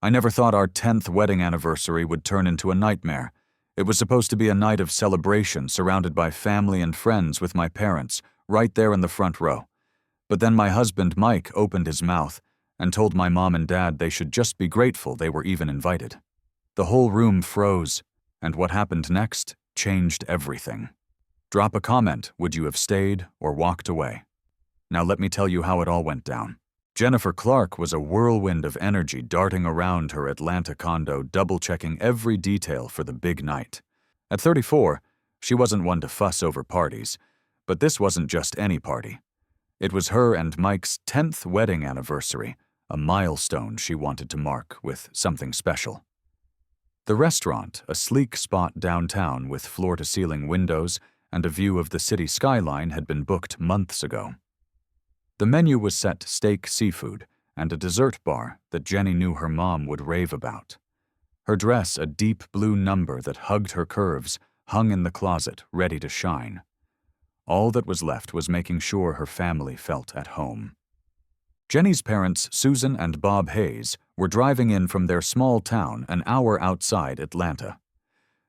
I never thought our 10th wedding anniversary would turn into a nightmare. It was supposed to be a night of celebration surrounded by family and friends with my parents, right there in the front row. But then my husband, Mike, opened his mouth and told my mom and dad they should just be grateful they were even invited. The whole room froze, and what happened next changed everything. Drop a comment, would you have stayed or walked away? Now let me tell you how it all went down. Jennifer Clark was a whirlwind of energy darting around her Atlanta condo, double-checking every detail for the big night. At 34, she wasn't one to fuss over parties, but this wasn't just any party. It was her and Mike's 10th wedding anniversary, a milestone she wanted to mark with something special. The restaurant, a sleek spot downtown with floor-to-ceiling windows and a view of the city skyline, had been booked months ago. The menu was set steak seafood and a dessert bar that Jenny knew her mom would rave about. Her dress, a deep blue number that hugged her curves, hung in the closet, ready to shine. All that was left was making sure her family felt at home. Jenny's parents, Susan and Bob Hayes, were driving in from their small town an hour outside Atlanta.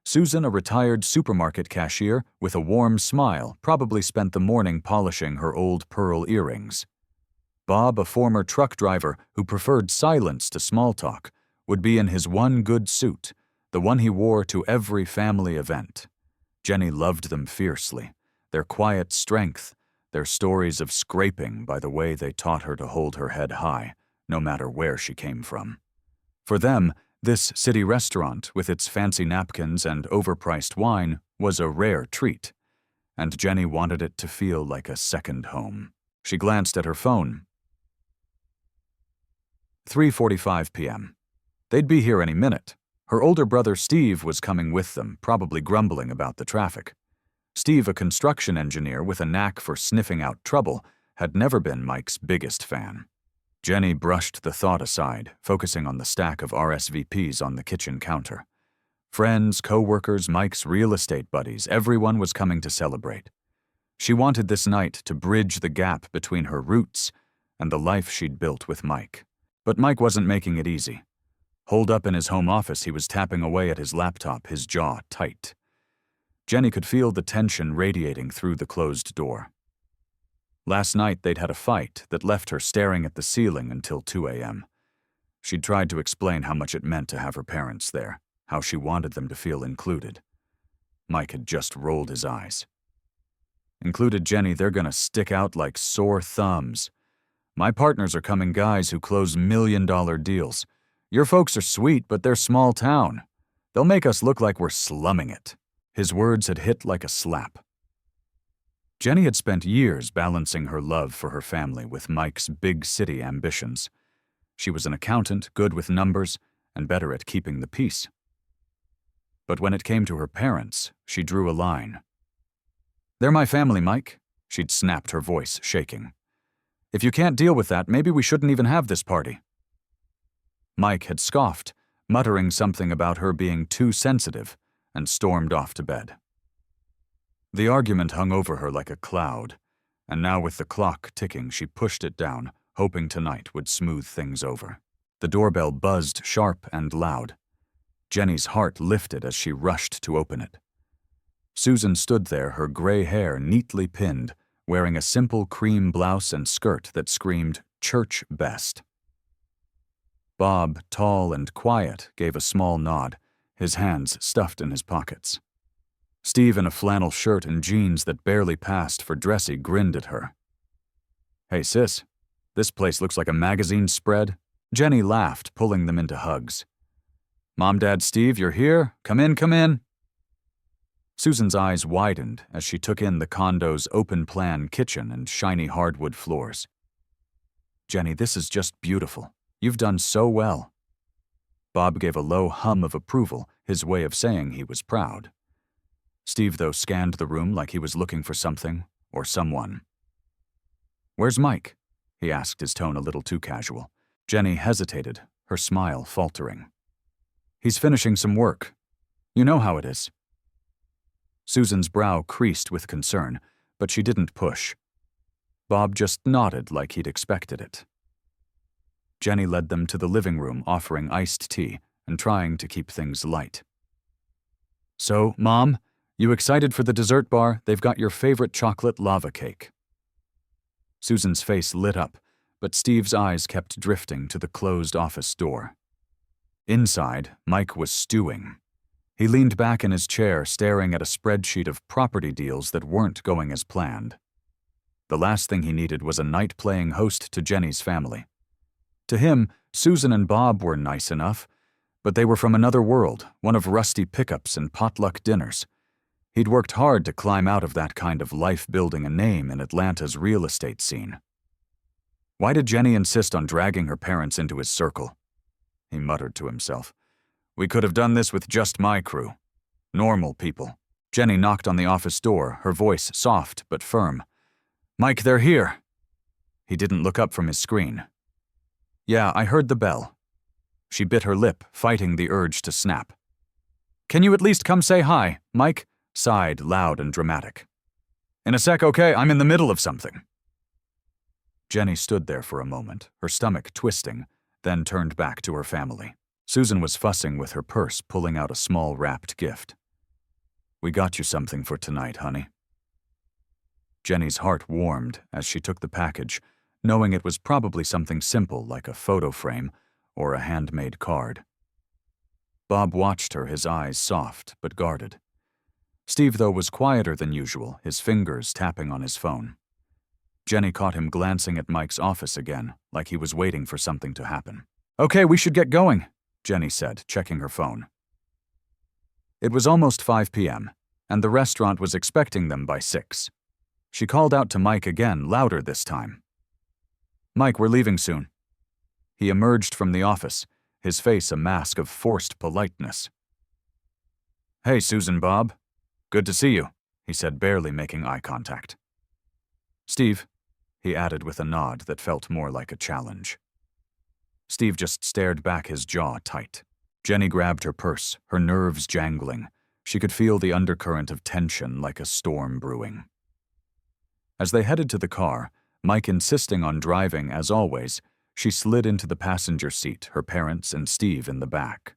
Susan, a retired supermarket cashier with a warm smile, probably spent the morning polishing her old pearl earrings. Bob, a former truck driver who preferred silence to small talk, would be in his one good suit, the one he wore to every family event. Jenny loved them fiercely, their quiet strength, their stories of scraping by the way they taught her to hold her head high, no matter where she came from. For them, this city restaurant, with its fancy napkins and overpriced wine, was a rare treat, and Jenny wanted it to feel like a second home. She glanced at her phone. 3:45 p.m. They'd be here any minute. Her older brother Steve was coming with them, probably grumbling about the traffic. Steve, a construction engineer with a knack for sniffing out trouble, had never been Mike's biggest fan. Jenny brushed the thought aside, focusing on the stack of RSVPs on the kitchen counter. Friends, co-workers, Mike's real estate buddies, everyone was coming to celebrate. She wanted this night to bridge the gap between her roots and the life she'd built with Mike. But Mike wasn't making it easy. Holed up in his home office, he was tapping away at his laptop, his jaw tight. Jenny could feel the tension radiating through the closed door. Last night they'd had a fight that left her staring at the ceiling until 2 a.m. She'd tried to explain how much it meant to have her parents there, how she wanted them to feel included. Mike had just rolled his eyes. Included Jenny, they're gonna stick out like sore thumbs. My partners are coming guys who close million-dollar deals. Your folks are sweet, but they're small town. They'll make us look like we're slumming it. His words had hit like a slap. Jenny had spent years balancing her love for her family with Mike's big city ambitions. She was an accountant, good with numbers, and better at keeping the peace. But when it came to her parents, she drew a line. "They're my family, Mike," she'd snapped, her voice shaking. "If you can't deal with that, maybe we shouldn't even have this party." Mike had scoffed, muttering something about her being too sensitive, and stormed off to bed. The argument hung over her like a cloud, and now with the clock ticking, she pushed it down, hoping tonight would smooth things over. The doorbell buzzed sharp and loud. Jenny's heart lifted as she rushed to open it. Susan stood there, her gray hair neatly pinned, wearing a simple cream blouse and skirt that screamed church best. Bob, tall and quiet, gave a small nod, his hands stuffed in his pockets. Steve, in a flannel shirt and jeans that barely passed for dressy, grinned at her. "Hey sis, this place looks like a magazine spread." Jenny laughed, pulling them into hugs. "Mom, Dad, Steve, you're here? Come in, come in." Susan's eyes widened as she took in the condo's open-plan kitchen and shiny hardwood floors. "Jenny, this is just beautiful. You've done so well." Bob gave a low hum of approval, his way of saying he was proud. Steve, though, scanned the room like he was looking for something or someone. "Where's Mike?" he asked, his tone a little too casual. Jenny hesitated, her smile faltering. "He's finishing some work. You know how it is." Susan's brow creased with concern, but she didn't push. Bob just nodded like he'd expected it. Jenny led them to the living room, offering iced tea and trying to keep things light. "So, Mom, you excited for the dessert bar? They've got your favorite chocolate lava cake." Susan's face lit up, but Steve's eyes kept drifting to the closed office door. Inside, Mike was stewing. He leaned back in his chair, staring at a spreadsheet of property deals that weren't going as planned. The last thing he needed was a night-playing host to Jenny's family. To him, Susan and Bob were nice enough, but they were from another world, one of rusty pickups and potluck dinners. He'd worked hard to climb out of that kind of life building a name in Atlanta's real estate scene. Why did Jenny insist on dragging her parents into his circle? He muttered to himself. We could have done this with just my crew. Normal people. Jenny knocked on the office door, her voice soft but firm. Mike, they're here. He didn't look up from his screen. Yeah, I heard the bell. She bit her lip, fighting the urge to snap. Can you at least come say hi, Mike? Sighed, loud and dramatic. In a sec, okay? I'm in the middle of something. Jenny stood there for a moment, her stomach twisting, then turned back to her family. Susan was fussing with her purse, pulling out a small wrapped gift. We got you something for tonight, honey. Jenny's heart warmed as she took the package, knowing it was probably something simple like a photo frame or a handmade card. Bob watched her, his eyes soft but guarded. Steve, though, was quieter than usual, his fingers tapping on his phone. Jenny caught him glancing at Mike's office again, like he was waiting for something to happen. Okay, we should get going, Jenny said, checking her phone. It was almost 5 p.m., and the restaurant was expecting them by 6. She called out to Mike again, louder this time. Mike, we're leaving soon. He emerged from the office, his face a mask of forced politeness. Hey, Susan, Bob. Good to see you, he said, barely making eye contact. Steve, he added with a nod that felt more like a challenge. Steve just stared back, his jaw tight. Jenny grabbed her purse, her nerves jangling. She could feel the undercurrent of tension like a storm brewing. As they headed to the car, Mike insisting on driving as always, she slid into the passenger seat, her parents and Steve in the back.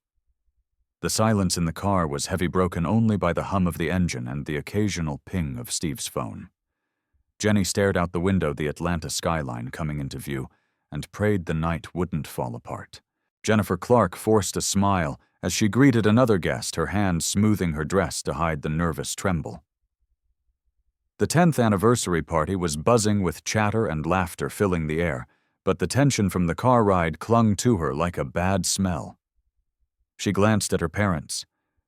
The silence in the car was heavy, broken only by the hum of the engine and the occasional ping of Steve's phone. Jenny stared out the window, the Atlanta skyline coming into view, and prayed the night wouldn't fall apart. Jennifer Clark forced a smile as she greeted another guest, her hand smoothing her dress to hide the nervous tremble. The 10th anniversary party was buzzing with chatter and laughter filling the air, but the tension from the car ride clung to her like a bad smell. She glanced at her parents,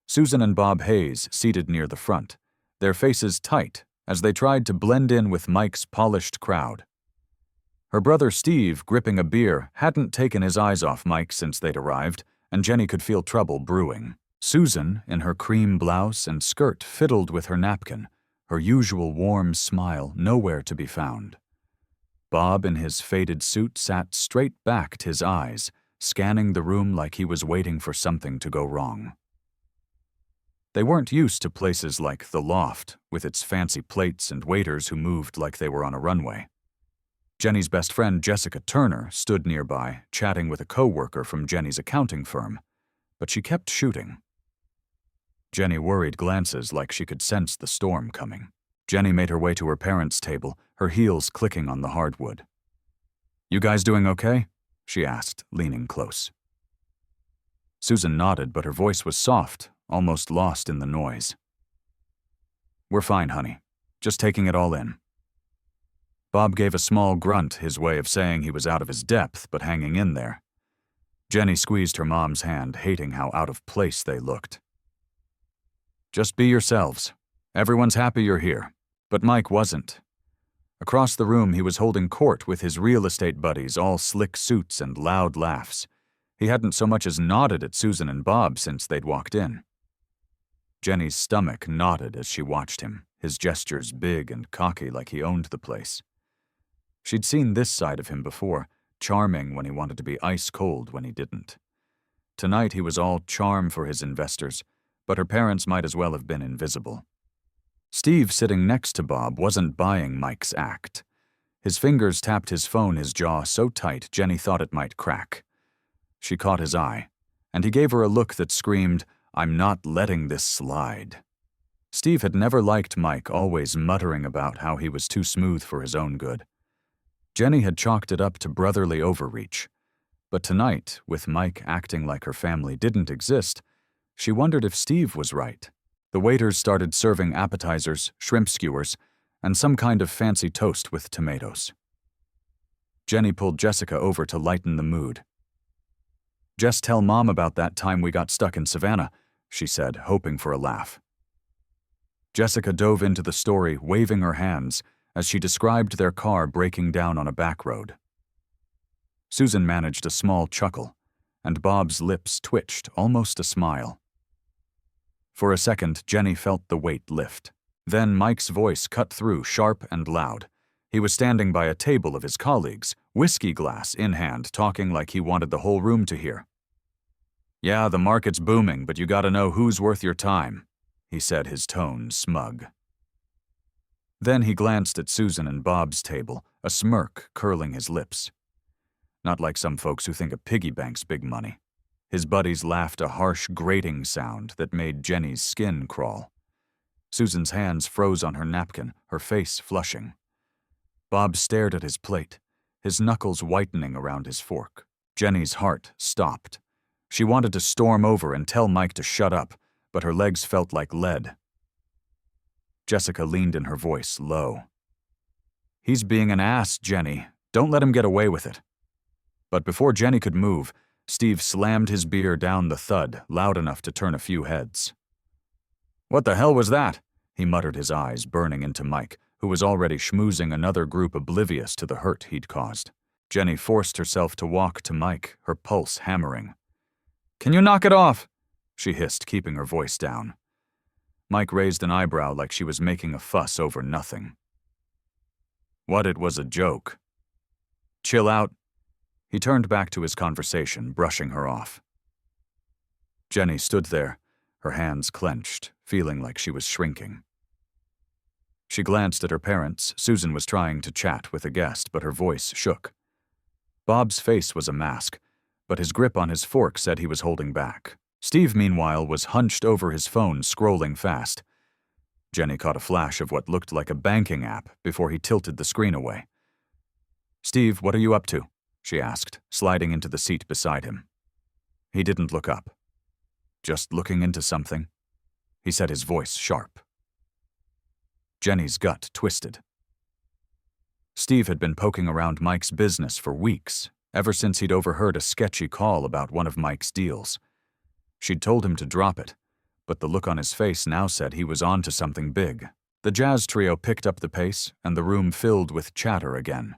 Susan and Bob Hayes, seated near the front, their faces tight as they tried to blend in with Mike's polished crowd. Her brother Steve, gripping a beer, hadn't taken his eyes off Mike since they'd arrived, and Jenny could feel trouble brewing. Susan, in her cream blouse and skirt, fiddled with her napkin, her usual warm smile nowhere to be found. Bob, in his faded suit, sat straight-backed, his eyes, scanning the room like he was waiting for something to go wrong. They weren't used to places like the Loft, with its fancy plates and waiters who moved like they were on a runway. Jenny's best friend, Jessica Turner, stood nearby, chatting with a co-worker from Jenny's accounting firm, but she kept shooting. Jenny worried glances like she could sense the storm coming. Jenny made her way to her parents' table, her heels clicking on the hardwood. You guys doing okay? She asked, leaning close. Susan nodded, but her voice was soft, almost lost in the noise. We're fine, honey. Just taking it all in. Bob gave a small grunt, his way of saying he was out of his depth, but hanging in there. Jenny squeezed her mom's hand, hating how out of place they looked. Just be yourselves. Everyone's happy you're here. But Mike wasn't. Across the room, he was holding court with his real estate buddies, all slick suits and loud laughs. He hadn't so much as nodded at Susan and Bob since they'd walked in. Jenny's stomach knotted as she watched him, his gestures big and cocky like he owned the place. She'd seen this side of him before, charming when he wanted to be ice cold when he didn't. Tonight he was all charm for his investors, but her parents might as well have been invisible. Steve, sitting next to Bob, wasn't buying Mike's act. His fingers tapped his phone, his jaw so tight Jenny thought it might crack. She caught his eye, and he gave her a look that screamed, "I'm not letting this slide." Steve had never liked Mike, always muttering about how he was too smooth for his own good. Jenny had chalked it up to brotherly overreach. But tonight, with Mike acting like her family didn't exist, she wondered if Steve was right. The waiters started serving appetizers, shrimp skewers, and some kind of fancy toast with tomatoes. Jenny pulled Jessica over to lighten the mood. "Just tell Mom about that time we got stuck in Savannah," she said, hoping for a laugh. Jessica dove into the story, waving her hands, as she described their car breaking down on a back road. Susan managed a small chuckle, and Bob's lips twitched, almost a smile. For a second, Jenny felt the weight lift. Then Mike's voice cut through, sharp and loud. He was standing by a table of his colleagues, whiskey glass in hand, talking like he wanted the whole room to hear. "Yeah, the market's booming, but you gotta know who's worth your time," he said, his tone smug. Then he glanced at Susan and Bob's table, a smirk curling his lips. Not like some folks who think a piggy bank's big money. His buddies laughed, a harsh, grating sound that made Jenny's skin crawl. Susan's hands froze on her napkin, her face flushing. Bob stared at his plate, his knuckles whitening around his fork. Jenny's heart stopped. She wanted to storm over and tell Mike to shut up, but her legs felt like lead. Jessica leaned in, her voice low. "He's being an ass, Jenny. Don't let him get away with it." But before Jenny could move, Steve slammed his beer down the thud, loud enough to turn a few heads. "What the hell was that?" he muttered, his eyes burning into Mike, who was already schmoozing another group oblivious to the hurt he'd caused. Jenny forced herself to walk to Mike, her pulse hammering. "Can you knock it off?" she hissed, keeping her voice down. Mike raised an eyebrow like she was making a fuss over nothing. "What, it was a joke?" "Chill out." He turned back to his conversation, brushing her off. Jenny stood there, her hands clenched, feeling like she was shrinking. She glanced at her parents. Susan was trying to chat with a guest, but her voice shook. Bob's face was a mask, but his grip on his fork said he was holding back. Steve, meanwhile, was hunched over his phone, scrolling fast. Jenny caught a flash of what looked like a banking app before he tilted the screen away. "Steve, what are you up to?" she asked, sliding into the seat beside him. He didn't look up. "Just looking into something," he said, his voice sharp. Jenny's gut twisted. Steve had been poking around Mike's business for weeks, ever since he'd overheard a sketchy call about one of Mike's deals. She'd told him to drop it, but the look on his face now said he was on to something big. The jazz trio picked up the pace, and the room filled with chatter again.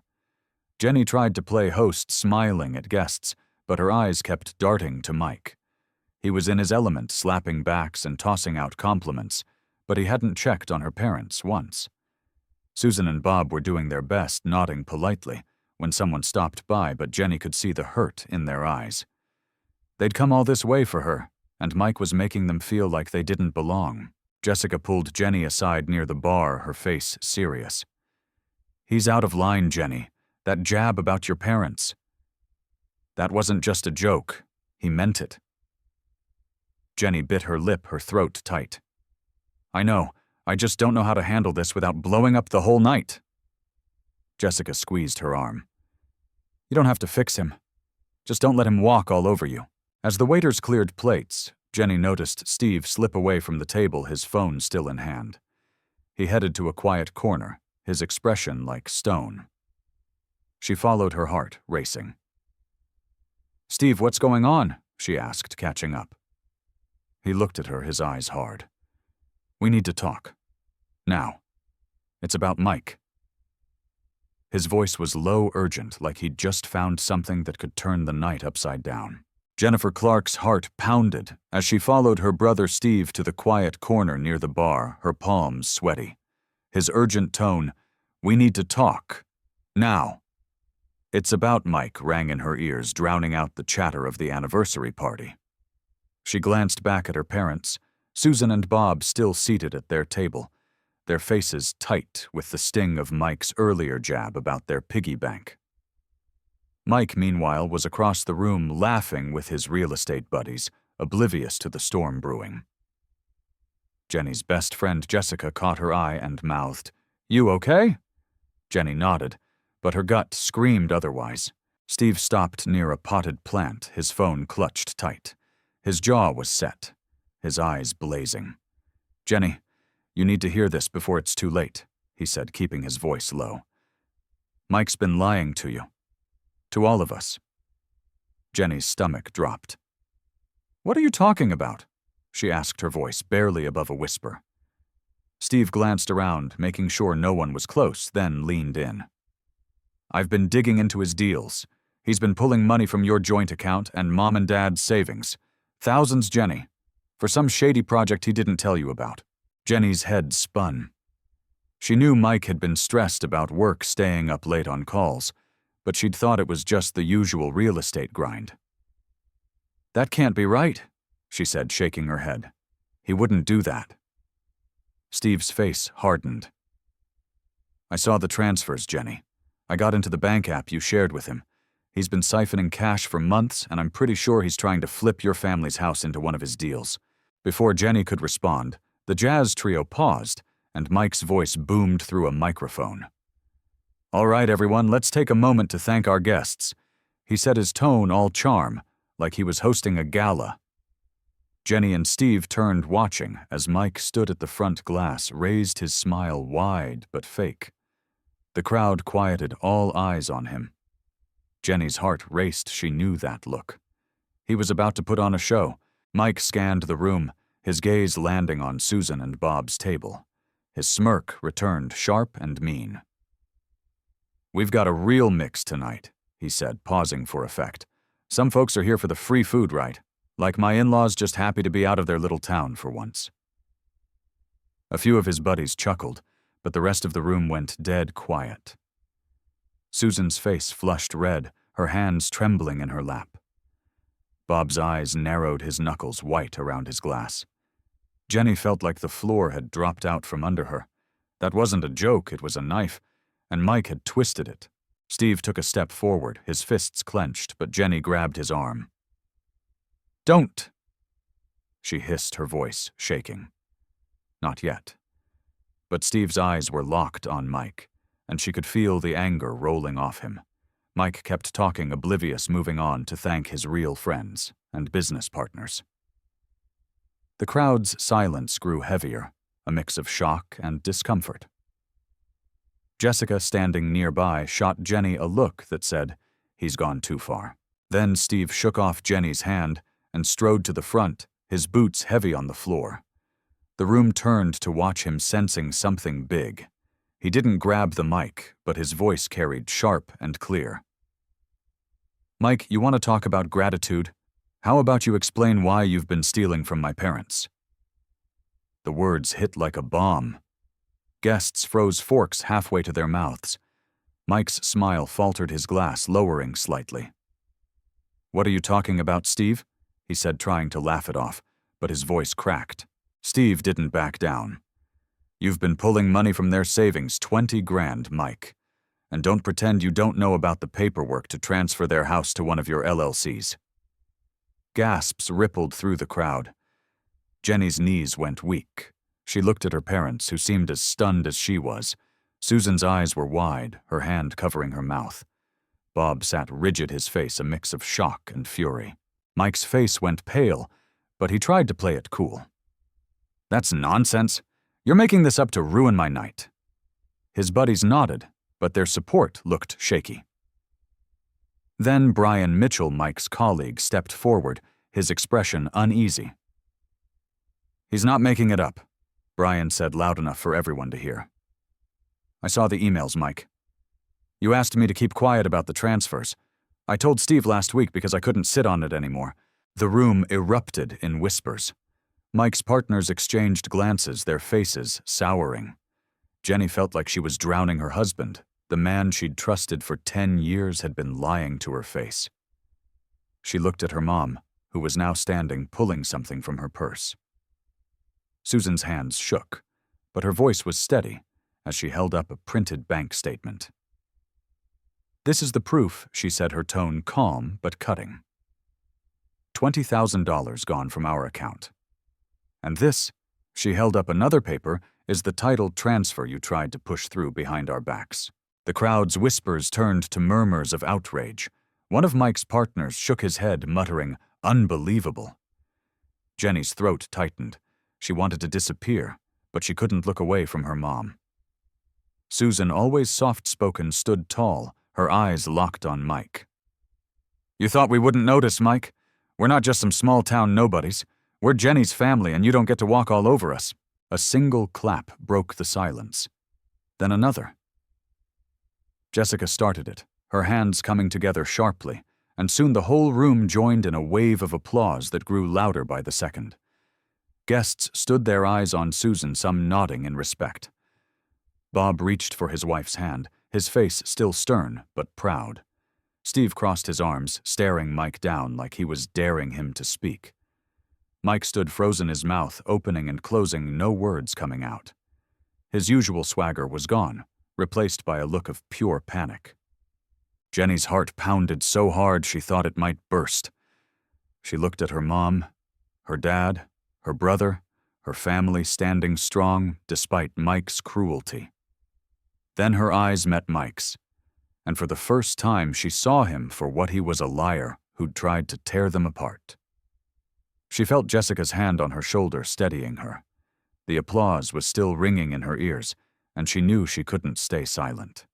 Jenny tried to play host, smiling at guests, but her eyes kept darting to Mike. He was in his element, slapping backs and tossing out compliments, but he hadn't checked on her parents once. Susan and Bob were doing their best, nodding politely, when someone stopped by, but Jenny could see the hurt in their eyes. They'd come all this way for her, and Mike was making them feel like they didn't belong. Jessica pulled Jenny aside near the bar, her face serious. "He's out of line, Jenny. That jab about your parents. That wasn't just a joke. He meant it." Jenny bit her lip, her throat tight. "I know. I just don't know how to handle this without blowing up the whole night." Jessica squeezed her arm. "You don't have to fix him. Just don't let him walk all over you." As the waiters cleared plates, Jenny noticed Steve slip away from the table, his phone still in hand. He headed to a quiet corner, his expression like stone. She followed, her heart racing. "Steve, what's going on?" she asked, catching up. He looked at her, his eyes hard. "We need to talk. Now. It's about Mike." His voice was low, urgent, like he'd just found something that could turn the night upside down. Jennifer Clark's heart pounded as she followed her brother Steve to the quiet corner near the bar, her palms sweaty. His urgent tone, "We need to talk. Now." "It's about Mike," rang in her ears, drowning out the chatter of the anniversary party. She glanced back at her parents, Susan and Bob still seated at their table, their faces tight with the sting of Mike's earlier jab about their piggy bank. Mike, meanwhile, was across the room laughing with his real estate buddies, oblivious to the storm brewing. Jenny's best friend Jessica caught her eye and mouthed, "You okay?" Jenny nodded, but her gut screamed otherwise. Steve stopped near a potted plant, his phone clutched tight. His jaw was set, his eyes blazing. "Jenny, you need to hear this before it's too late," he said, keeping his voice low. "Mike's been lying to you. To all of us." Jenny's stomach dropped. "What are you talking about?" she asked, her voice barely above a whisper. Steve glanced around, making sure no one was close, then leaned in. "I've been digging into his deals. He's been pulling money from your joint account and Mom and Dad's savings. Thousands, Jenny. For some shady project he didn't tell you about." Jenny's head spun. She knew Mike had been stressed about work, staying up late on calls, but she'd thought it was just the usual real estate grind. "That can't be right," she said, shaking her head. "He wouldn't do that." Steve's face hardened. "I saw the transfers, Jenny. I got into the bank app you shared with him. He's been siphoning cash for months, and I'm pretty sure he's trying to flip your family's house into one of his deals." Before Jenny could respond, the jazz trio paused, and Mike's voice boomed through a microphone. "All right, everyone, let's take a moment to thank our guests." He said, his tone all charm, like he was hosting a gala. Jenny and Steve turned, watching as Mike stood at the front glass, raised his smile wide but fake. The crowd quieted, all eyes on him. Jenny's heart raced. She knew that look. He was about to put on a show. Mike scanned the room, his gaze landing on Susan and Bob's table. His smirk returned, sharp and mean. "We've got a real mix tonight," he said, pausing for effect. "Some folks are here for the free food, right? Like my in-laws, just happy to be out of their little town for once." A few of his buddies chuckled, but the rest of the room went dead quiet. Susan's face flushed red, her hands trembling in her lap. Bob's eyes narrowed, his knuckles white around his glass. Jenny felt like the floor had dropped out from under her. That wasn't a joke, it was a knife, and Mike had twisted it. Steve took a step forward, his fists clenched, but Jenny grabbed his arm. "Don't!" she hissed, her voice shaking. Not yet. But Steve's eyes were locked on Mike, and she could feel the anger rolling off him. Mike kept talking, oblivious, moving on to thank his real friends and business partners. The crowd's silence grew heavier, a mix of shock and discomfort. Jessica, standing nearby, shot Jenny a look that said, "He's gone too far." Then Steve shook off Jenny's hand and strode to the front, his boots heavy on the floor. The room turned to watch him, sensing something big. He didn't grab the mic, but his voice carried sharp and clear. "Mike, you want to talk about gratitude? How about you explain why you've been stealing from my parents?" The words hit like a bomb. Guests froze forks halfway to their mouths. Mike's smile faltered, his glass lowering slightly. "What are you talking about, Steve?" he said, trying to laugh it off, but his voice cracked. Steve didn't back down. "You've been pulling money from their savings, 20 grand, Mike. And don't pretend you don't know about the paperwork to transfer their house to one of your LLCs." Gasps rippled through the crowd. Jenny's knees went weak. She looked at her parents, who seemed as stunned as she was. Susan's eyes were wide, her hand covering her mouth. Bob sat rigid, his face a mix of shock and fury. Mike's face went pale, but he tried to play it cool. "That's nonsense. You're making this up to ruin my night." His buddies nodded, but their support looked shaky. Then Brian Mitchell, Mike's colleague, stepped forward, his expression uneasy. "He's not making it up," Brian said loud enough for everyone to hear. "I saw the emails, Mike. You asked me to keep quiet about the transfers. I told Steve last week because I couldn't sit on it anymore." The room erupted in whispers. Mike's partners exchanged glances, their faces souring. Jenny felt like she was drowning her husband. The man she'd trusted for 10 years had been lying to her face. She looked at her mom, who was now standing, pulling something from her purse. Susan's hands shook, but her voice was steady as she held up a printed bank statement. "This is the proof," she said, her tone calm but cutting. $20,000 gone from our account. "And this," she held up another paper, "is the title transfer you tried to push through behind our backs." The crowd's whispers turned to murmurs of outrage. One of Mike's partners shook his head, muttering, "Unbelievable." Jenny's throat tightened. She wanted to disappear, but she couldn't look away from her mom. Susan, always soft-spoken, stood tall, her eyes locked on Mike. "You thought we wouldn't notice, Mike? We're not just some small-town nobodies. We're Jenny's family, and you don't get to walk all over us." A single clap broke the silence. Then another. Jessica started it, her hands coming together sharply, and soon the whole room joined in a wave of applause that grew louder by the second. Guests stood, their eyes on Susan, some nodding in respect. Bob reached for his wife's hand, his face still stern but proud. Steve crossed his arms, staring Mike down like he was daring him to speak. Mike stood frozen, his mouth opening and closing, no words coming out. His usual swagger was gone, replaced by a look of pure panic. Jenny's heart pounded so hard she thought it might burst. She looked at her mom, her dad, her brother, her family standing strong despite Mike's cruelty. Then her eyes met Mike's, and for the first time she saw him for what he was, a liar who'd tried to tear them apart. She felt Jessica's hand on her shoulder, steadying her. The applause was still ringing in her ears, and she knew she couldn't stay silent.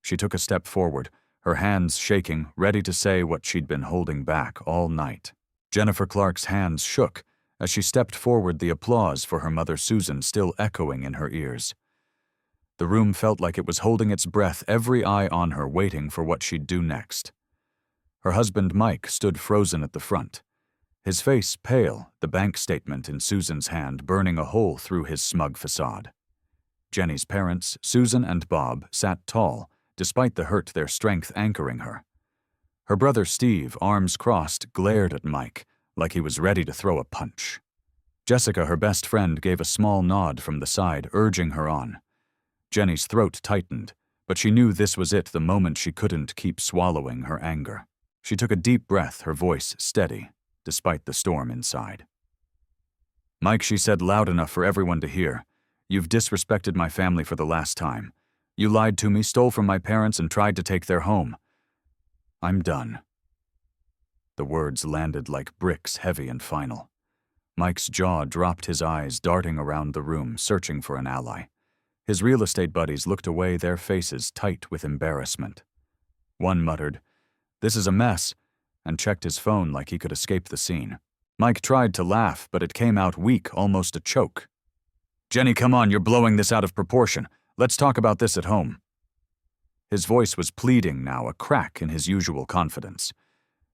She took a step forward, her hands shaking, ready to say what she'd been holding back all night. Jennifer Clark's hands shook as she stepped forward, the applause for her mother Susan still echoing in her ears. The room felt like it was holding its breath, every eye on her, waiting for what she'd do next. Her husband Mike stood frozen at the front, his face pale, the bank statement in Susan's hand burning a hole through his smug facade. Jenny's parents, Susan and Bob, sat tall, despite the hurt, their strength anchoring her. Her brother Steve, arms crossed, glared at Mike like he was ready to throw a punch. Jessica, her best friend, gave a small nod from the side, urging her on. Jenny's throat tightened, but she knew this was it, the moment she couldn't keep swallowing her anger. She took a deep breath, her voice steady, despite the storm inside. "Mike," she said loud enough for everyone to hear, "you've disrespected my family for the last time. You lied to me, stole from my parents, and tried to take their home. I'm done." The words landed like bricks, heavy and final. Mike's jaw dropped, his eyes darting around the room, searching for an ally. His real estate buddies looked away, their faces tight with embarrassment. One muttered, "This is a mess," and checked his phone like he could escape the scene. Mike tried to laugh, but it came out weak, almost a choke. "Jenny, come on, you're blowing this out of proportion. Let's talk about this at home." His voice was pleading now, a crack in his usual confidence.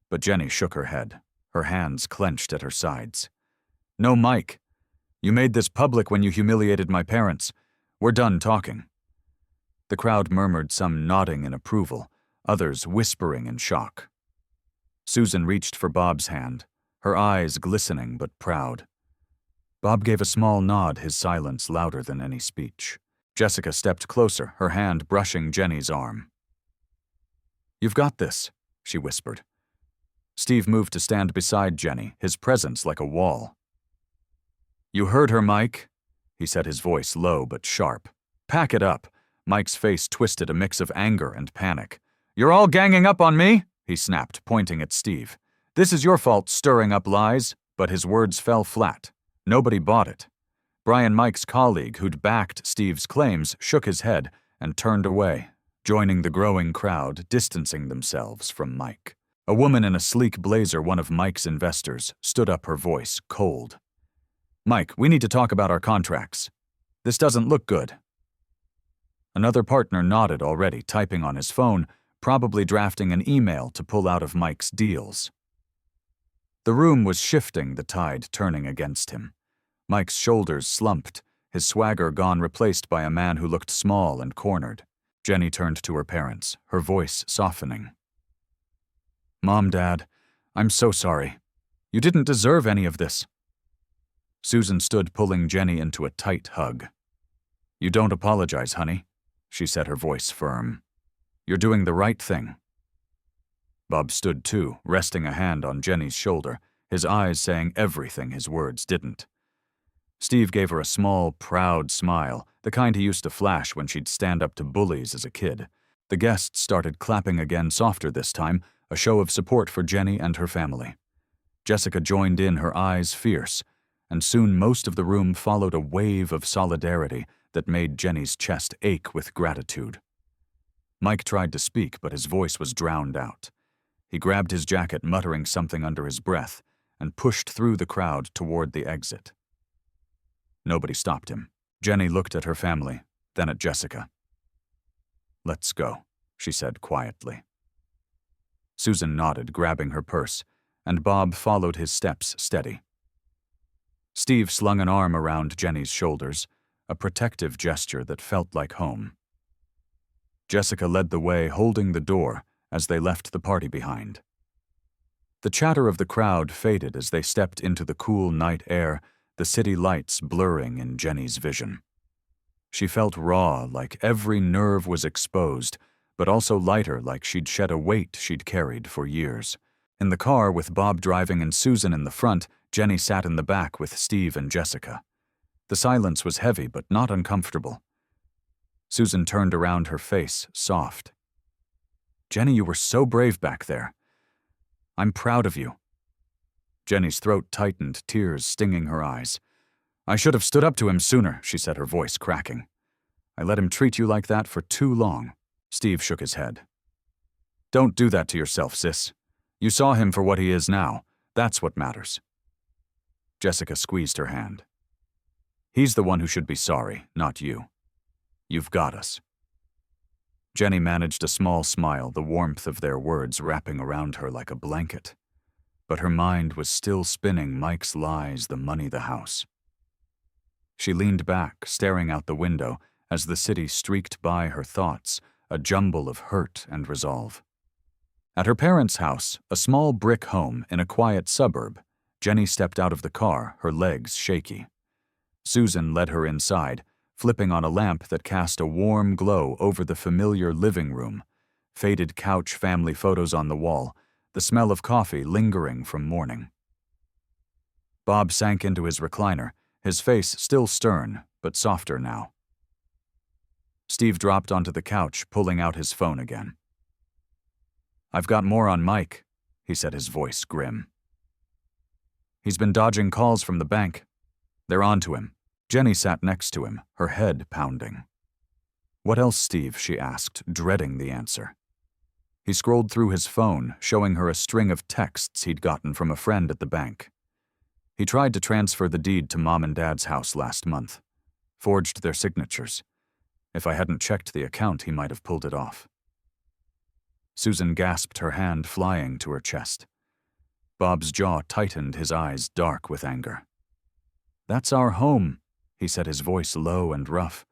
But Jenny shook her head, her hands clenched at her sides. "No, Mike. You made this public when you humiliated my parents. We're done talking." The crowd murmured, some nodding in approval, others whispering in shock. Susan reached for Bob's hand, her eyes glistening but proud. Bob gave a small nod, his silence louder than any speech. Jessica stepped closer, her hand brushing Jenny's arm. "You've got this," she whispered. Steve moved to stand beside Jenny, his presence like a wall. "You heard her, Mike," he said, his voice low but sharp. "Pack it up." Mike's face twisted, a mix of anger and panic. "You're all ganging up on me?" he snapped, pointing at Steve. "This is your fault, stirring up lies." But his words fell flat. Nobody bought it. Brian, Mike's colleague who'd backed Steve's claims, shook his head and turned away, joining the growing crowd, distancing themselves from Mike. A woman in a sleek blazer, one of Mike's investors, stood up, her voice cold. "Mike, we need to talk about our contracts. This doesn't look good." Another partner nodded, already typing on his phone, probably drafting an email to pull out of Mike's deals. The room was shifting, the tide turning against him. Mike's shoulders slumped, his swagger gone, replaced by a man who looked small and cornered. Jenny turned to her parents, her voice softening. "Mom, Dad, I'm so sorry. You didn't deserve any of this." Susan stood, pulling Jenny into a tight hug. "You don't apologize, honey," she said, her voice firm. "You're doing the right thing." Bob stood too, resting a hand on Jenny's shoulder, his eyes saying everything his words didn't. Steve gave her a small, proud smile, the kind he used to flash when she'd stand up to bullies as a kid. The guests started clapping again, softer this time, a show of support for Jenny and her family. Jessica joined in, her eyes fierce, and soon most of the room followed a wave of solidarity that made Jenny's chest ache with gratitude. Mike tried to speak, but his voice was drowned out. He grabbed his jacket, muttering something under his breath, and pushed through the crowd toward the exit. Nobody stopped him. Jenny looked at her family, then at Jessica. "Let's go," she said quietly. Susan nodded, grabbing her purse, and Bob followed his steps steady. Steve slung an arm around Jenny's shoulders, a protective gesture that felt like home. Jessica led the way, holding the door as they left the party behind. The chatter of the crowd faded as they stepped into the cool night air, the city lights blurring in Jenny's vision. She felt raw, like every nerve was exposed, but also lighter, like she'd shed a weight she'd carried for years. In the car, with Bob driving and Susan in the front, Jenny sat in the back with Steve and Jessica. The silence was heavy but not uncomfortable. Susan turned around, her face soft. "Jenny, you were so brave back there. I'm proud of you." Jenny's throat tightened, tears stinging her eyes. "I should have stood up to him sooner," she said, her voice cracking. "I let him treat you like that for too long." Steve shook his head. "Don't do that to yourself, sis. You saw him for what he is now. That's what matters." Jessica squeezed her hand. "He's the one who should be sorry, not you. You've got us." Jenny managed a small smile, the warmth of their words wrapping around her like a blanket. But her mind was still spinning Mike's lies, the money, the house. She leaned back, staring out the window as the city streaked by her thoughts, a jumble of hurt and resolve. At her parents' house, a small brick home in a quiet suburb, Jenny stepped out of the car, her legs shaky. Susan led her inside, flipping on a lamp that cast a warm glow over the familiar living room, faded couch, family photos on the wall, the smell of coffee lingering from morning. Bob sank into his recliner, his face still stern, but softer now. Steve dropped onto the couch, pulling out his phone again. "I've got more on Mike," he said, his voice grim. "He's been dodging calls from the bank. They're on to him." Jenny sat next to him, her head pounding. "What else, Steve?" she asked, dreading the answer. He scrolled through his phone, showing her a string of texts he'd gotten from a friend at the bank. He tried to transfer the deed to Mom and Dad's house last month. Forged their signatures. If I hadn't checked the account, he might have pulled it off. Susan gasped, her hand flying to her chest. Bob's jaw tightened, his eyes dark with anger. "That's our home," he said, his voice low and rough.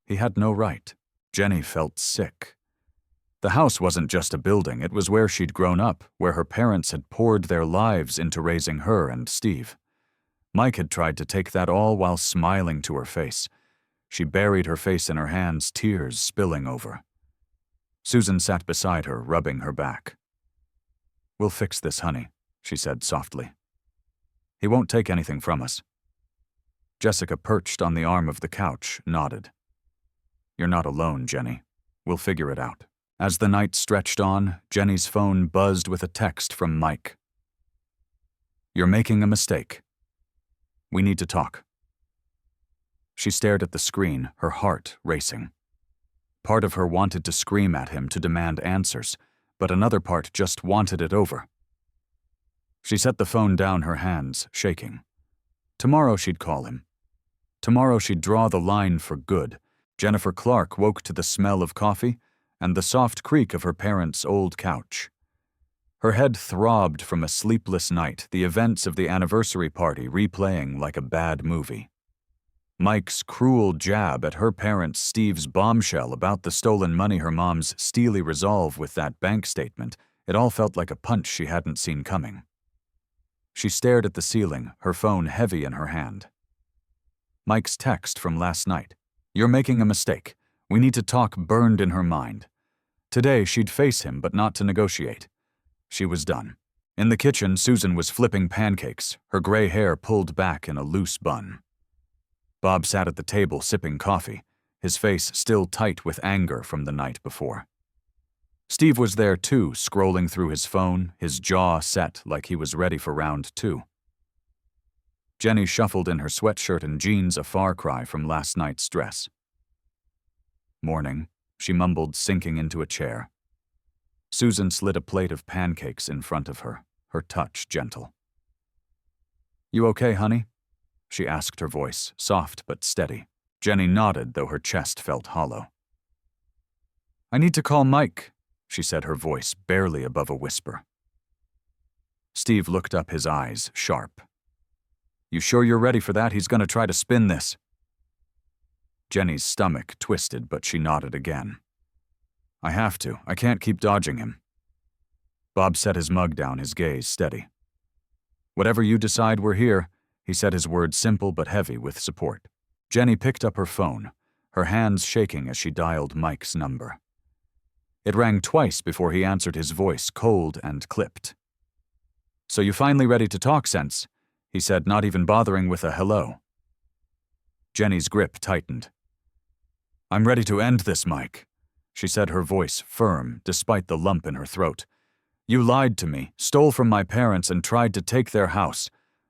He had no right. Jenny felt sick. The house wasn't just a building, it was where she'd grown up, where her parents had poured their lives into raising her and Steve. Mike had tried to take that all while smiling to her face. She buried her face in her hands, tears spilling over. Susan sat beside her, rubbing her back. "We'll fix this, honey," she said softly. "He won't take anything from us." Jessica, perched on the arm of the couch, nodded. "You're not alone, Jenny. We'll figure it out." As the night stretched on, Jenny's phone buzzed with a text from Mike. "You're making a mistake. We need to talk." She stared at the screen, her heart racing. Part of her wanted to scream at him to demand answers, but another part just wanted it over. She set the phone down, her hands shaking. Tomorrow she'd call him. Tomorrow she'd draw the line for good. Jennifer Clark woke to the smell of coffee and the soft creak of her parents' old couch. Her head throbbed from a sleepless night, the events of the anniversary party replaying like a bad movie. Mike's cruel jab at her parents, Steve's bombshell about the stolen money, her mom's steely resolve with that bank statement, it all felt like a punch she hadn't seen coming. She stared at the ceiling, her phone heavy in her hand. Mike's text from last night. "You're making a mistake. We need to talk," burned in her mind. Today, she'd face him, but not to negotiate. She was done. In the kitchen, Susan was flipping pancakes, her gray hair pulled back in a loose bun. Bob sat at the table sipping coffee, his face still tight with anger from the night before. Steve was there too, scrolling through his phone, his jaw set like he was ready for round 2. Jenny shuffled in her sweatshirt and jeans, a far cry from last night's dress. "Morning," she mumbled, sinking into a chair. Susan slid a plate of pancakes in front of her, her touch gentle. "You okay, honey?" she asked, her voice soft but steady. Jenny nodded, though her chest felt hollow. "I need to call Mike," she said, her voice barely above a whisper. Steve looked up, his eyes sharp. "You sure you're ready for that? He's gonna try to spin this." Jenny's stomach twisted, but she nodded again. "I have to. I can't keep dodging him." Bob set his mug down, his gaze steady. "Whatever you decide, we're here," he said, his words simple but heavy with support. Jenny picked up her phone, her hands shaking as she dialed Mike's number. It rang twice before he answered, his voice cold and clipped. "So you finally ready to talk sense?" he said, not even bothering with a hello. Jenny's grip tightened. "I'm ready to end this, Mike," she said, her voice firm despite the lump in her throat. "You lied to me, stole from my parents, and tried to take their house.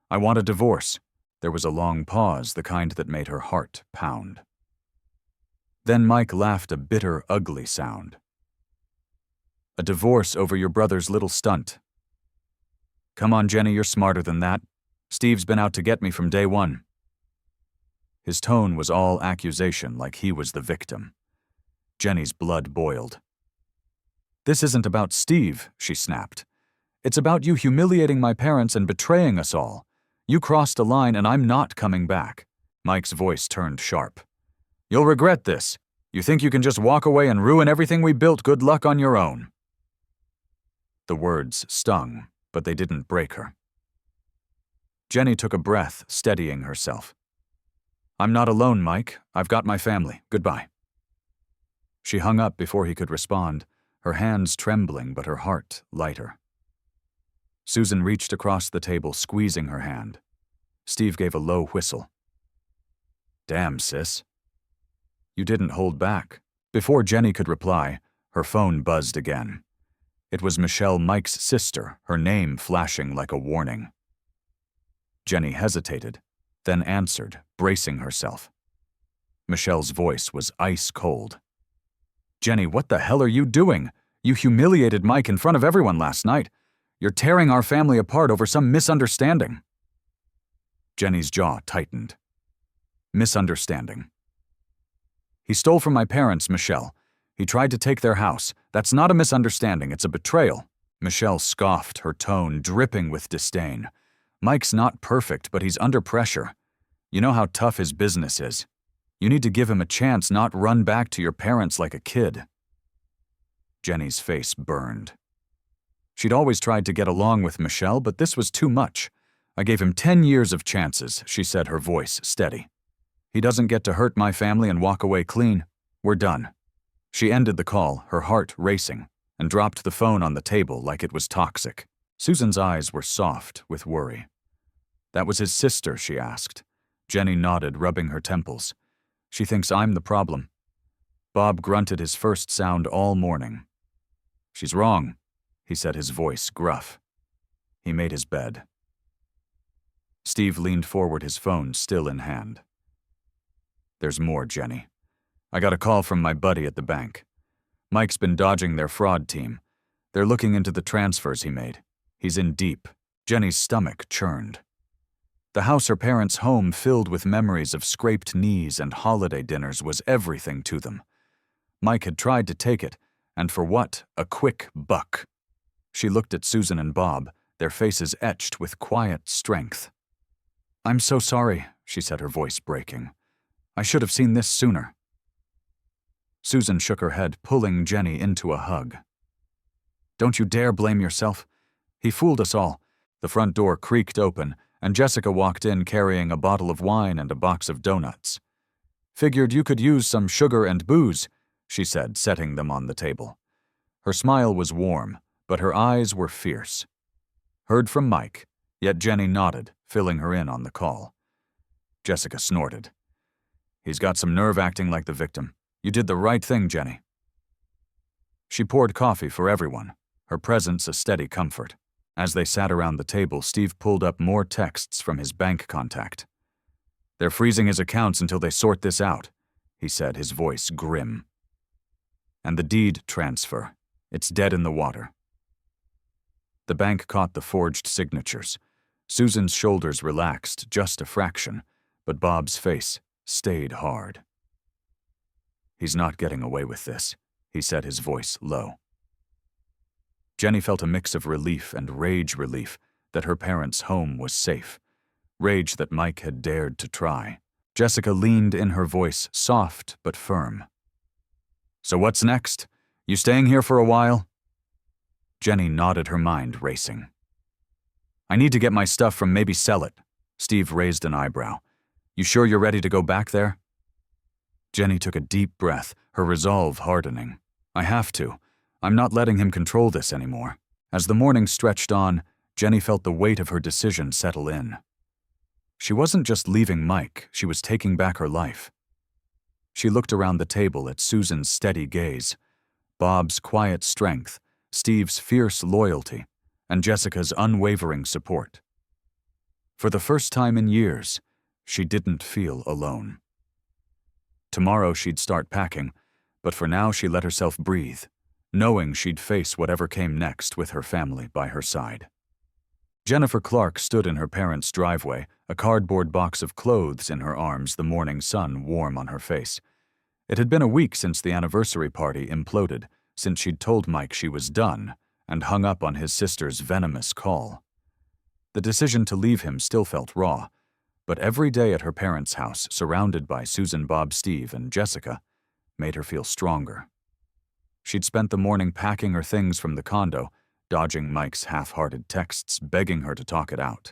I want a divorce." There was a long pause, the kind that made her heart pound. Then Mike laughed, a bitter, ugly sound. "A divorce over your brother's little stunt." "Come on, Jenny, you're smarter than that. Steve's been out to get me from day one." His tone was all accusation, like he was the victim. Jenny's blood boiled. "This isn't about Steve," she snapped. "It's about you humiliating my parents and betraying us all. You crossed a line and I'm not coming back." Mike's voice turned sharp. "You'll regret this. You think you can just walk away and ruin everything we built? Good luck on your own." The words stung, but they didn't break her. Jenny took a breath, steadying herself. "I'm not alone, Mike. I've got my family. Goodbye." She hung up before he could respond, her hands trembling but her heart lighter. Susan reached across the table, squeezing her hand. Steve gave a low whistle. "Damn, sis." "You didn't hold back." Before Jenny could reply, her phone buzzed again. It was Michelle, Mike's sister, her name flashing like a warning. Jenny hesitated, then answered, bracing herself. Michelle's voice was ice cold. "Jenny, what the hell are you doing? You humiliated Mike in front of everyone last night. You're tearing our family apart over some misunderstanding." Jenny's jaw tightened. "Misunderstanding." "He stole from my parents, Michelle. He tried to take their house. That's not a misunderstanding, it's a betrayal." Michelle scoffed, her tone dripping with disdain. "Mike's not perfect, but he's under pressure. You know how tough his business is. You need to give him a chance, not run back to your parents like a kid." Jenny's face burned. She'd always tried to get along with Michelle, but this was too much. "I gave him 10 years of chances," she said, her voice steady. "He doesn't get to hurt my family and walk away clean. We're done." She ended the call, her heart racing, and dropped the phone on the table like it was toxic. Susan's eyes were soft with worry. "That was his sister?" she asked. Jenny nodded, rubbing her temples. "She thinks I'm the problem." Bob grunted, his first sound all morning. "She's wrong," he said, his voice gruff. He made his bed. Steve leaned forward, his phone still in hand. "There's more, Jenny. I got a call from my buddy at the bank. Mike's been dodging their fraud team. They're looking into the transfers he made. He's in deep." Jenny's stomach churned. The house, her parents' home filled with memories of scraped knees and holiday dinners, was everything to them. Mike had tried to take it, and for what? A quick buck. She looked at Susan and Bob, their faces etched with quiet strength. "I'm so sorry," she said, her voice breaking. "I should have seen this sooner." Susan shook her head, pulling Jenny into a hug. "Don't you dare blame yourself. He fooled us all. The front door creaked open, and Jessica walked in carrying a bottle of wine and a box of donuts. "Figured you could use some sugar and booze," she said, setting them on the table. Her smile was warm, but her eyes were fierce. "Heard from Mike," yet Jenny nodded, filling her in on the call. Jessica snorted. "He's got some nerve acting like the victim. You did the right thing, Jenny." She poured coffee for everyone, her presence a steady comfort. As they sat around the table, Steve pulled up more texts from his bank contact. "They're freezing his accounts until they sort this out," he said, his voice grim. "And the deed transfer. It's dead in the water." The bank caught the forged signatures. Susan's shoulders relaxed just a fraction, but Bob's face stayed hard. "He's not getting away with this," he said, his voice low. Jenny felt a mix of relief and rage that her parents' home was safe, rage that Mike had dared to try. Jessica leaned in, her voice soft but firm. "So what's next? You staying here for a while?" Jenny nodded, her mind racing. "I need to get my stuff from, maybe sell it." Steve raised an eyebrow. "You sure you're ready to go back there?" Jenny took a deep breath, her resolve hardening. "I have to. I'm not letting him control this anymore." As the morning stretched on, Jenny felt the weight of her decision settle in. She wasn't just leaving Mike, she was taking back her life. She looked around the table at Susan's steady gaze, Bob's quiet strength, Steve's fierce loyalty, and Jessica's unwavering support. For the first time in years, she didn't feel alone. Tomorrow she'd start packing, but for now she let herself breathe, knowing she'd face whatever came next with her family by her side. Jennifer Clark stood in her parents' driveway, a cardboard box of clothes in her arms, the morning sun warm on her face. It had been a week since the anniversary party imploded, since she'd told Mike she was done and hung up on his sister's venomous call. The decision to leave him still felt raw, but every day at her parents' house, surrounded by Susan, Bob, Steve, and Jessica, made her feel stronger. She'd spent the morning packing her things from the condo, dodging Mike's half-hearted texts, begging her to talk it out.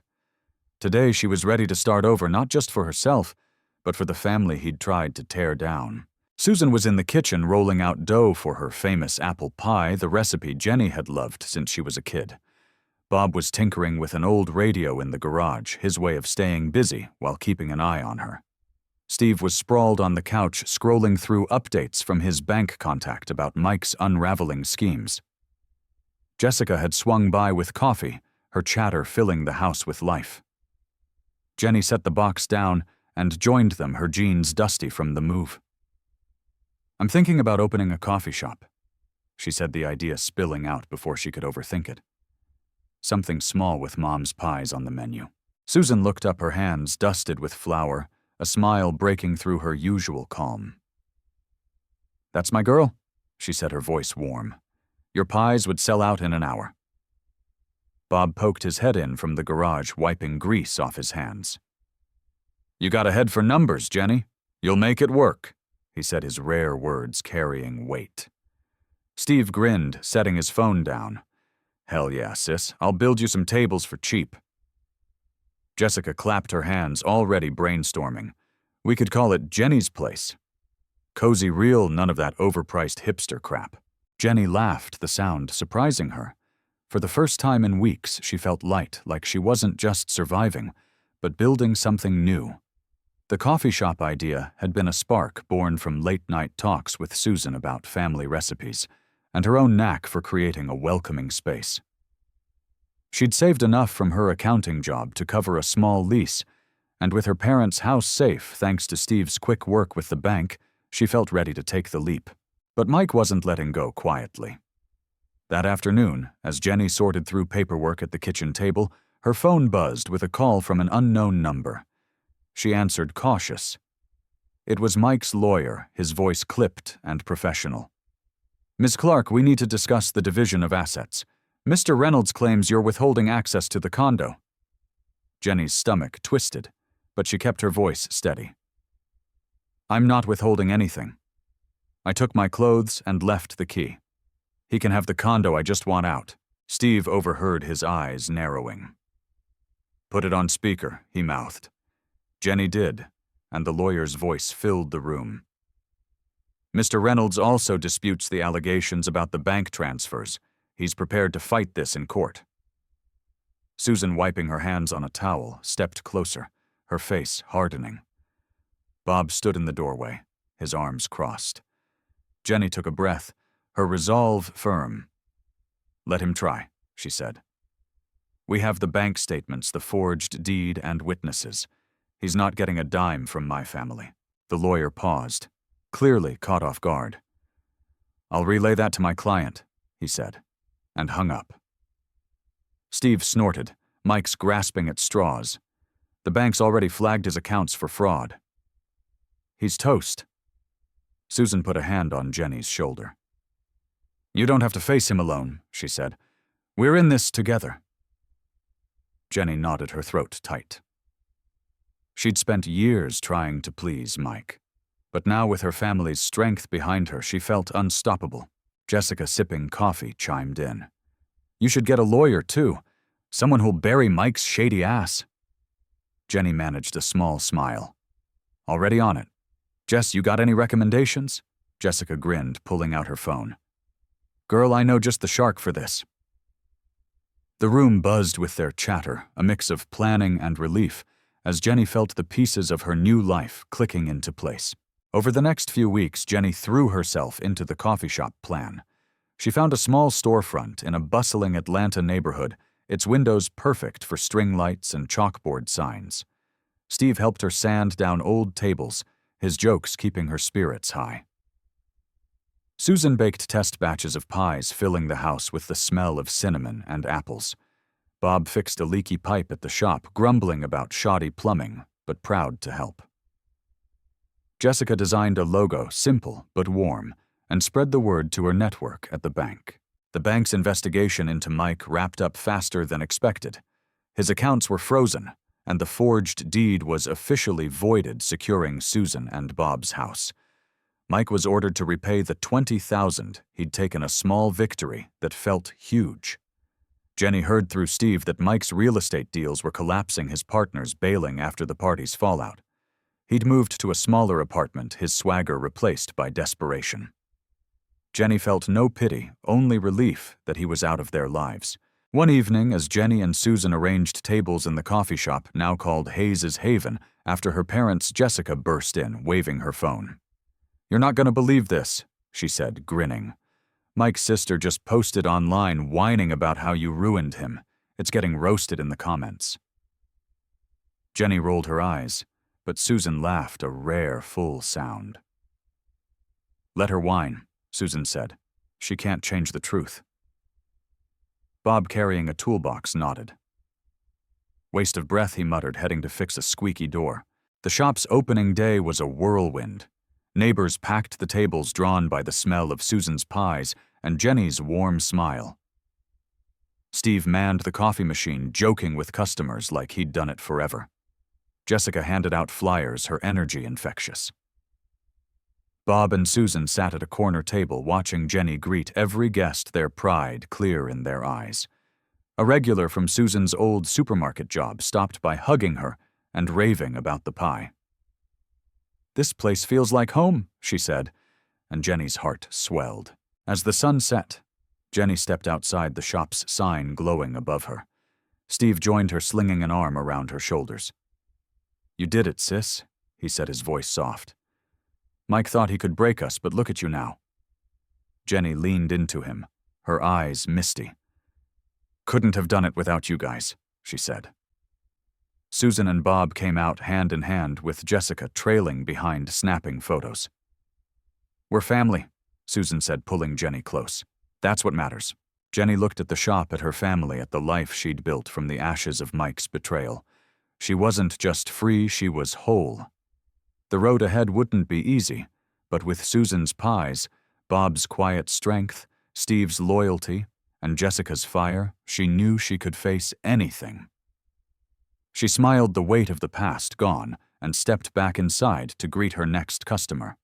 Today she was ready to start over, not just for herself, but for the family he'd tried to tear down. Susan was in the kitchen rolling out dough for her famous apple pie, the recipe Jenny had loved since she was a kid. Bob was tinkering with an old radio in the garage, his way of staying busy while keeping an eye on her. Steve was sprawled on the couch, scrolling through updates from his bank contact about Mike's unraveling schemes. Jessica had swung by with coffee, her chatter filling the house with life. Jenny set the box down and joined them, her jeans dusty from the move. "I'm thinking about opening a coffee shop," she said, the idea spilling out before she could overthink it. Something small with Mom's pies on the menu. Susan looked up, her hands dusted with flour, a smile breaking through her usual calm. "That's my girl," she said, her voice warm. "Your pies would sell out in an hour." Bob poked his head in from the garage, wiping grease off his hands. "You got a head for numbers, Jenny. You'll make it work," he said, his rare words carrying weight. Steve grinned, setting his phone down. "Hell yeah, sis. I'll build you some tables for cheap." Jessica clapped her hands, already brainstorming. "We could call it Jenny's Place. Cozy, real, none of that overpriced hipster crap." Jenny laughed, the sound surprising her. For the first time in weeks, she felt light, like she wasn't just surviving, but building something new. The coffee shop idea had been a spark born from late-night talks with Susan about family recipes, and her own knack for creating a welcoming space. She'd saved enough from her accounting job to cover a small lease, and with her parents' house safe thanks to Steve's quick work with the bank, she felt ready to take the leap. But Mike wasn't letting go quietly. That afternoon, as Jenny sorted through paperwork at the kitchen table, her phone buzzed with a call from an unknown number. She answered, cautious. It was Mike's lawyer, his voice clipped and professional. "Ms. Clark, we need to discuss the division of assets. Mr. Reynolds claims you're withholding access to the condo." Jenny's stomach twisted, but she kept her voice steady. "I'm not withholding anything. I took my clothes and left the key. He can have the condo, I just want out." Steve overheard, his eyes narrowing. Put it on speaker, he mouthed. Jenny did, and the lawyer's voice filled the room. Mr. Reynolds also disputes the allegations about the bank transfers. He's prepared to fight this in court. Susan, wiping her hands on a towel, stepped closer, her face hardening. Bob stood in the doorway, his arms crossed. Jenny took a breath, her resolve firm. Let him try, she said. We have the bank statements, the forged deed, and witnesses. He's not getting a dime from my family. The lawyer paused, clearly caught off guard. I'll relay that to my client, he said, and hung up. Steve snorted, Mike's grasping at straws. The bank's already flagged his accounts for fraud. He's toast. Susan put a hand on Jenny's shoulder. You don't have to face him alone, she said. We're in this together. Jenny nodded, her throat tight. She'd spent years trying to please Mike, but now with her family's strength behind her, she felt unstoppable. Jessica, sipping coffee, chimed in. You should get a lawyer, too. Someone who'll bury Mike's shady ass. Jenny managed a small smile. Already on it. Jess, you got any recommendations? Jessica grinned, pulling out her phone. Girl, I know just the shark for this. The room buzzed with their chatter, a mix of planning and relief, as Jenny felt the pieces of her new life clicking into place. Over the next few weeks, Jenny threw herself into the coffee shop plan. She found a small storefront in a bustling Atlanta neighborhood, its windows perfect for string lights and chalkboard signs. Steve helped her sand down old tables, his jokes keeping her spirits high. Susan baked test batches of pies, filling the house with the smell of cinnamon and apples. Bob fixed a leaky pipe at the shop, grumbling about shoddy plumbing, but proud to help. Jessica designed a logo, simple but warm, and spread the word to her network at the bank. The bank's investigation into Mike wrapped up faster than expected. His accounts were frozen, and the forged deed was officially voided, securing Susan and Bob's house. Mike was ordered to repay the $20,000 he'd taken, a small victory that felt huge. Jenny heard through Steve that Mike's real estate deals were collapsing, his partners bailing after the party's fallout. He'd moved to a smaller apartment, his swagger replaced by desperation. Jenny felt no pity, only relief that he was out of their lives. One evening, as Jenny and Susan arranged tables in the coffee shop, now called Hayes's Haven, after her parents, Jessica burst in, waving her phone. You're not going to believe this, she said, grinning. Mike's sister just posted online whining about how you ruined him. It's getting roasted in the comments. Jenny rolled her eyes, but Susan laughed, a rare, full sound. Let her whine, Susan said. She can't change the truth. Bob, carrying a toolbox, nodded. Waste of breath, he muttered, heading to fix a squeaky door. The shop's opening day was a whirlwind. Neighbors packed the tables, drawn by the smell of Susan's pies and Jenny's warm smile. Steve manned the coffee machine, joking with customers like he'd done it forever. Jessica handed out flyers, her energy infectious. Bob and Susan sat at a corner table, watching Jenny greet every guest, their pride clear in their eyes. A regular from Susan's old supermarket job stopped by, hugging her and raving about the pie. This place feels like home, she said, and Jenny's heart swelled. As the sun set, Jenny stepped outside the shop's sign glowing above her. Steve joined her, slinging an arm around her shoulders. You did it, sis, he said, his voice soft. Mike thought he could break us, but look at you now. Jenny leaned into him, her eyes misty. Couldn't have done it without you guys, she said. Susan and Bob came out hand in hand, with Jessica trailing behind, snapping photos. We're family, Susan said, pulling Jenny close. That's what matters. Jenny looked at the shop, at her family, at the life she'd built from the ashes of Mike's betrayal. She wasn't just free, she was whole. The road ahead wouldn't be easy, but with Susan's pies, Bob's quiet strength, Steve's loyalty, and Jessica's fire, she knew she could face anything. She smiled, the weight of the past gone, and stepped back inside to greet her next customer.